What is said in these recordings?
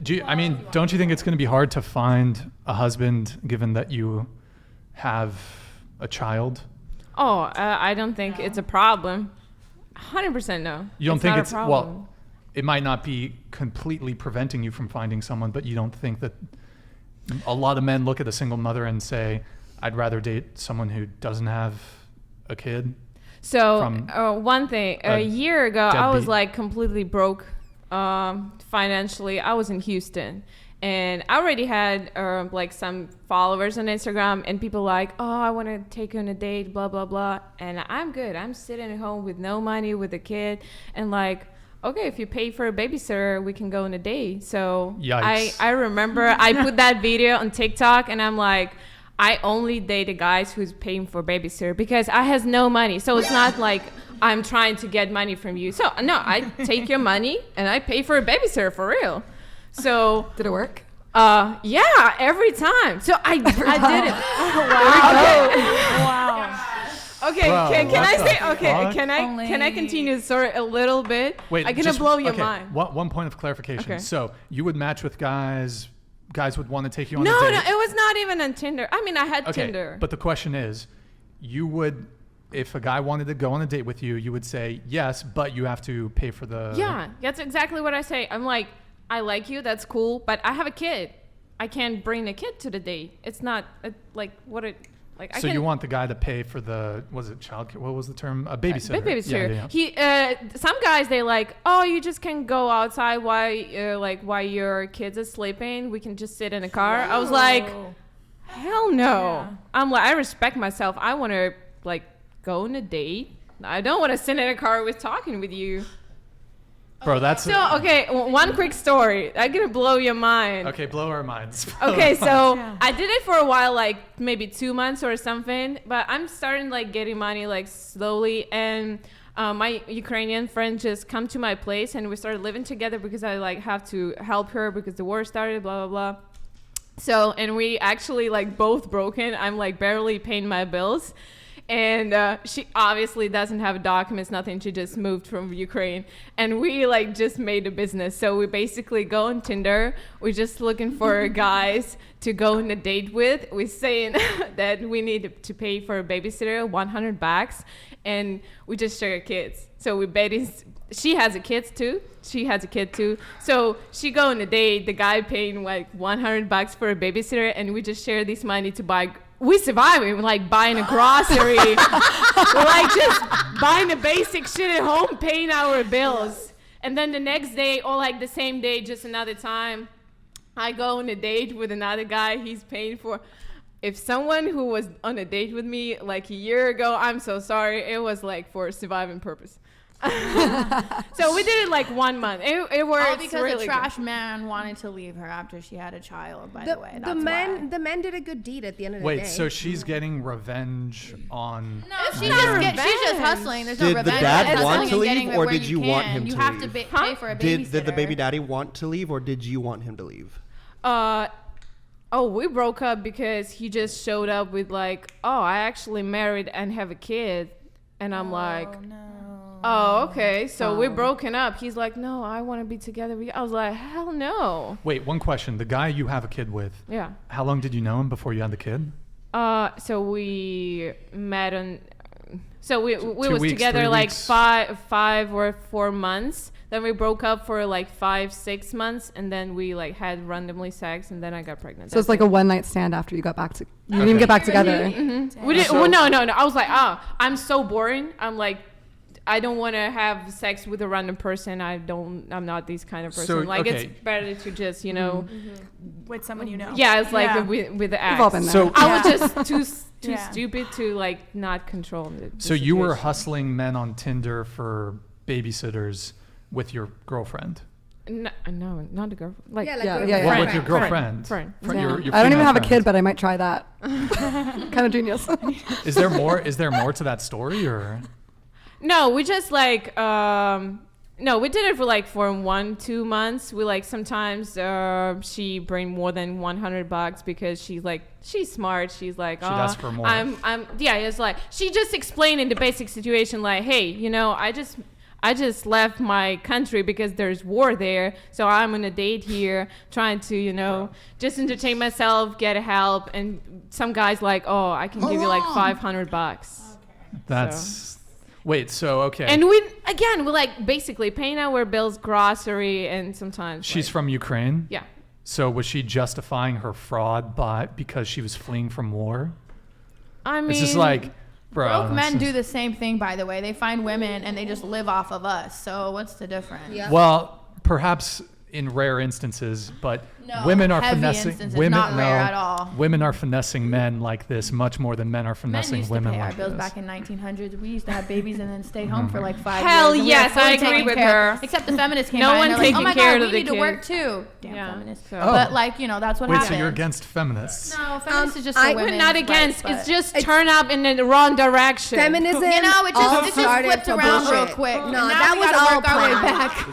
Don't you think it's going to be hard to find a husband given that you have a child? I don't think it's a problem. 100% no. You don't think it's not a problem. Well, it might not be completely preventing you from finding someone, but you don't think that a lot of men look at a single mother and say, I'd rather date someone who doesn't have a kid? So one thing, a year ago, I was like completely broke financially. I was in Houston. And I already had like some followers on Instagram and people like, oh, I want to take you on a date, blah, blah, blah. And I'm good. I'm sitting at home with no money, with a kid. And like, okay, if you pay for a babysitter, we can go on a date. So I remember I put that video on TikTok and I'm like, I only date the guys who's paying for babysitter because I has no money. So it's not like I'm trying to get money from you. So no, I take your money and I pay for a babysitter for real. So did it work? Yeah, every time. So I did it. Oh, wow. Okay, can I say okay? Can I continue the story a little bit? Wait, I'm gonna blow your mind. One point of clarification. Okay. So you would match with guys would want to take you on a No, date. no, it was not even on Tinder. I mean, I had Tinder. But the question is, you would, if a guy wanted to go on a date with you, you would say yes, but you have to pay for the. Yeah, that's exactly what I say. I'm like, I like you, that's cool, but I have a kid. I can't bring a kid to the date. It's not like what it like. So you want the guy to pay for the childcare? What was the term? A babysitter. Babysitter. Yeah. Some guys they like, oh, you just can go outside while your kids are sleeping. We can just sit in a car. I was like, hell no. Yeah. I'm like, I respect myself. I want to like go on a date. I don't want to sit in a car with talking with you. Bro, that's so okay. One quick story. I'm gonna blow your mind. Okay, blow our minds. Okay, so I did it for a while, like maybe 2 months or something. But I'm starting like getting money like slowly, and my Ukrainian friend just come to my place, and we started living together because I like have to help her because the war started, blah blah blah. So and we actually like both broken. I'm like barely paying my bills. And she obviously doesn't have documents, nothing. She just moved from Ukraine. And we like just made a business. So we basically go on Tinder. We're just looking for guys to go on a date with. We're saying that we need to pay for a babysitter, $100. And we just share kids. So we she has a kid too. So she go on a date, the guy paying like $100 for a babysitter. And we just share this money to buy. We surviving, like buying a grocery, like just buying the basic shit at home, paying our bills. And then the next day, or like the same day, just another time, I go on a date with another guy he's paying for. If someone who was on a date with me like a year ago, I'm so sorry. It was like for surviving purpose. So we did it like 1 month. It worked. All because really a trash good. Man wanted to leave her after she had a child. By the way, the men did a good deed at the end of the day. Wait, so she's getting revenge on? No, she's just hustling. There's no revenge. Did the dad want to leave, or did you want him to leave? You have to pay for a babysitter. Did the baby daddy want to leave, or did you want him to leave? We broke up because he just showed up with like, oh, I actually married and have a kid, and I'm like. No. Oh, okay. So we're broken up. He's like, no, I want to be together. I was like, hell no. Wait, one question. The guy you have a kid with. Yeah. How long did you know him before you had the kid? So we met on. So we was weeks, together 3 like weeks? 5 or 4 months. Then we broke up for like 5-6 months, and then we like had randomly sex, and then I got pregnant. So it's like a one night stand after you got back to. You didn't even get back together. Mm-hmm. We didn't. Well, no. I was like, I'm so boring. I'm like. I don't want to have sex with a random person. I'm not this kind of person. So, like it's better to just, with someone you know. Yeah, it's like with the ex. We've all been there. So I was just too stupid to like not control it. So you were hustling men on Tinder for babysitters with your girlfriend? No, not a girlfriend. Like, Or with your girlfriend. Friend. Your I don't even have a friend. kid, but I might try that. Kind of genius. Is there more to that story, or? No, we just like we did it for like for 1-2 months. We like sometimes she bring more than $100 because she's smart. She's like, she asked for more. It's like she just explained in the basic situation like, hey, I just left my country because there's war there. So I'm on a date here trying to, you know, just entertain myself, get help. And some guy's like, oh, I can give you like $500. That's wait. So okay. And we're like basically paying our bills, grocery, and sometimes She's like, from Ukraine. Yeah. So was she justifying her fraud because she was fleeing from war? I mean, It's just like, bro. Broke men do the same thing, by the way. They find women and they just live off of us. So what's the difference? Yeah. Well, perhaps in rare instances, but No, women are heavy finessing. instances, Women, not rare at all. Women are finessing men like this much more than men are Men finessing used to women pay our like bills this. back in 1900s. We used to have babies and then stay home for like 5 Hell years. And yes, we were I fully agree taken with care of. her. Except the feminists came No by one and they're like, taking oh my care God, of we the need to work kids. too. Damn Yeah. feminists. So- Oh. But like, you know, that's what Wait, happened. so you're against feminists? No, feminists is just for I- women. we're not against. It's just turn up in the wrong direction. Feminism. You know, it all just started flipped for around real bullshit. quick. No, And now that we was gotta all work our way planned. back.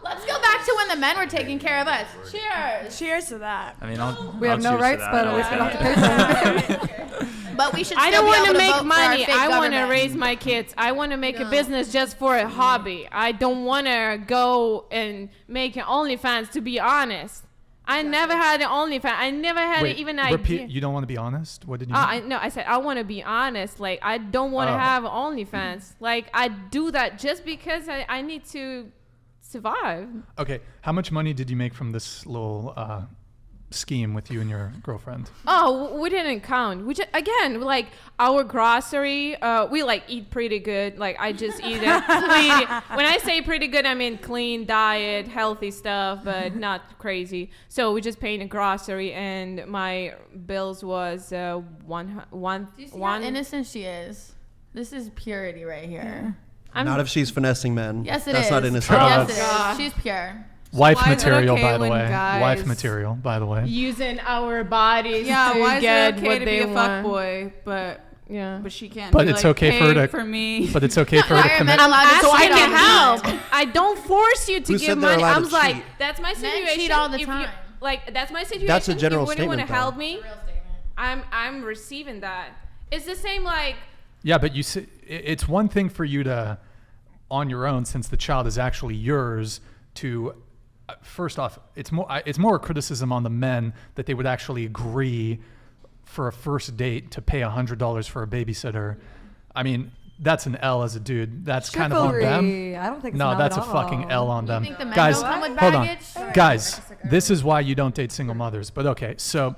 Let's go back to when the men were taking care of us. Cheers. Cheers to that. I mean, We have no rights, but at least we don't have to pay for it. But we should I still don't be want able to to make vote for our money. fake I want to government. raise my kids. I want to make a business just for a hobby. I don't want to go and make an OnlyFans, to be honest. I never had an OnlyFans. I never had Wait, even an repeat. idea. You don't want to be honest? What did you mean? I said I want to be honest. Like, I don't want to Oh. have OnlyFans. Like, I do that just because I need to survive. Okay. How much money did you make from this little scheme with you and your girlfriend? Oh, we didn't count. We just, again, like our grocery, we like eat pretty good. Like I just eat it clean. When I say pretty good, I mean clean diet, healthy stuff, but not crazy. So we just paying the grocery, and my bills was one. Do you see how innocent she is? This is purity right here. Not if she's finessing men. Yes, it That's is. not innocent. Oh, Yes, that's- it is. She's pure. Wife why is it material, okay by the when way. guys- Wife material, by the way. using our bodies Yeah, to why is get it okay what to they be a want. fuckboy, but Yeah. she can't? But be it's like, okay for her "Pay to- for me." But it's okay for her Why to are commit. men allowed to So I cheat can all the help. time? I don't force you to Who give said they're money. allowed I'm to like, cheat? that's my Men situation. cheat all the If you- time. like that's my situation. That's a general if you want to statement, help though. me, I'm receiving that. It's the same like. Yeah, but you see, it's one thing for you to, on your own, since the child is actually yours, to, first off, it's more a criticism on the men that they would actually agree for a first date to pay $100 for a babysitter. I mean, that's an L as a dude. That's kind of on them. Chivalry. I don't think it's No, an L that's a at fucking all. L on them. think the men Guys, don't come with hold on. baggage? Guys, this is why you don't date single mothers. But okay, so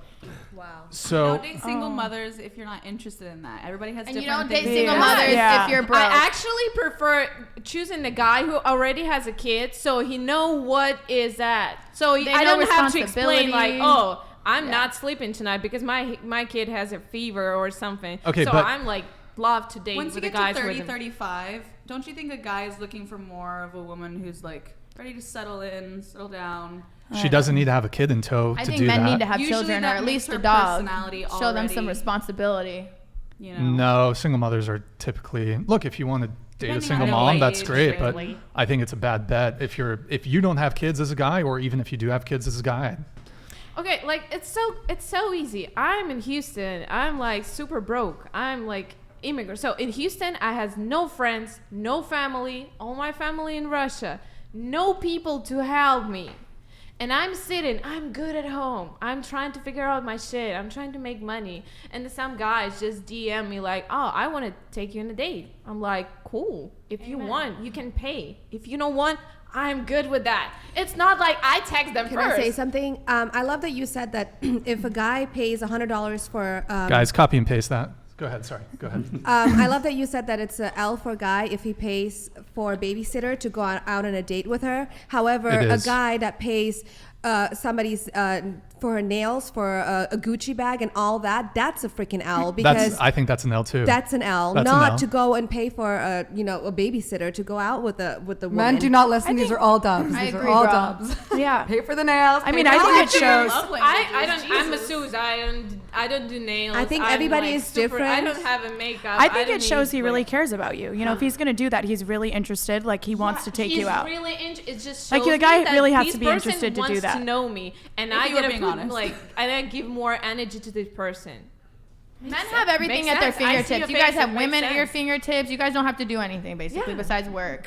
so Don't date single mothers if you're not interested in that. Everybody has And different you don't date things. single Yeah. mothers Yeah. if you're broke. I actually prefer choosing the guy who already has a kid, so he know what is that. So They I know don't have to explain like, responsibility. oh, I'm not sleeping tonight because my kid has a fever or something. Okay, so but- I'm like love to date Once you with the get guys to with 30, him. 35, don't you think a guy is looking for more of a woman who's like ready to settle in, settle down? she doesn't need to have a kid in tow I to think do men that. need to have Usually children or that at makes least her a dog. personality Show them some already- responsibility. You know. No, single mothers are typically, look, if you want to date a Depending single on mom, the that's age, great, but really. I think it's a bad bet if you don't have kids as a guy, or even if you do have kids as a guy. Okay, like it's so easy. I'm in Houston. I'm like super broke. I'm like immigrant. So in Houston, I has no friends, no family, all my family in Russia, no people to help me. And I'm sitting, I'm good at home. I'm trying to figure out my shit. I'm trying to make money. And then some guys just DM me like, oh, I want to take you on a date. I'm like, cool. If you want, you can pay. If you don't want, I'm good with that. It's not like I text them Can first. I say something? I love that you said that if a guy pays $100 for Guys, copy and paste that. Go ahead. Sorry. Go ahead. I love that you said that it's a L for a guy if he pays for a babysitter to go out on a date with her. However, It a is. guy that pays somebody's for her nails, for a Gucci bag and all that, that's a freaking L because I think that's an L too. that's an L. That's an not L. to go and pay for a babysitter to go out with the woman. Men do not listen. These are all dubs. I These are agree, all bro. dubs. Yeah. Pay for the nails. I mean, pay I for think the- it shows. I don't. I'm a Suze. I don't do nails. I think I'm everybody like is super, I different. don't have a makeup. I think don't it shows need, he really like, cares about you. You know, if he's gonna do that, he's really interested. Like he wants to take he's you out. Really it just Like, shows the guy me that really has this to be person interested to do wants to know me, and If I you were get being to honest. like I give more energy to this person. Men have everything Makes at their sense. I see fingertips. your You guys face. have It makes women at your sense. fingertips. You guys don't have to do anything basically Yeah. besides work.